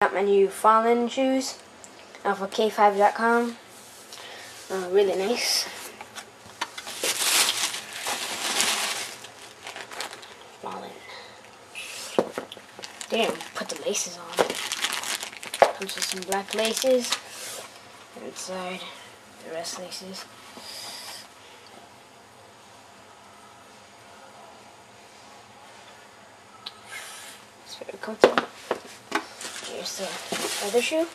Got my new Fallen shoes off of K5.com. Really nice. Fallen. Damn, put the laces on. Comes with some black laces. Inside, the rest laces. It's very comfortable. Here's the other shoe.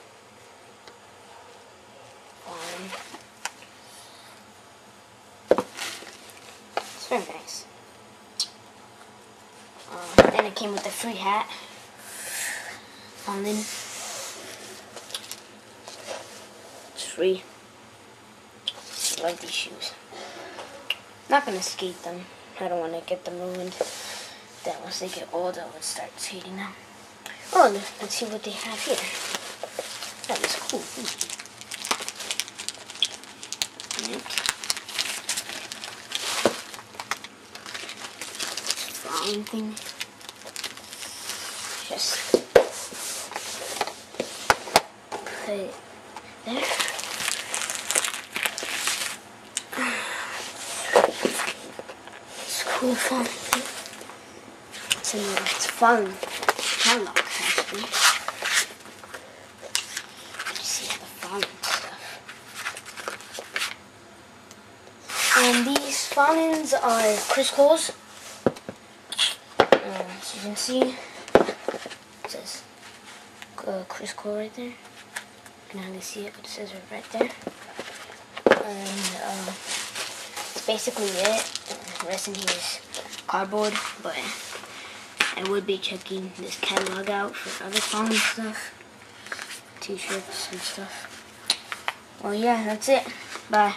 It's very nice. And it came with a free hat. Fallen. It's free. I love these shoes. Not gonna skate them. I don't want to get them ruined. Then once they get old, I would start skating them. Oh, let's see what they have here. That is cool. Fallen thing. Just put it there. It's cool Fallen thing. It's Fallen catalog actually. You see the Fallen stuff. And these Fallens are Chris Cole's. As you can see, it says Chris Cole right there. You can hardly see it, but it says it right there. And that's basically it. The rest in here is cardboard, but I would be checking this catalog out for other Fallen stuff, t-shirts and stuff. Well, yeah, that's it. Bye.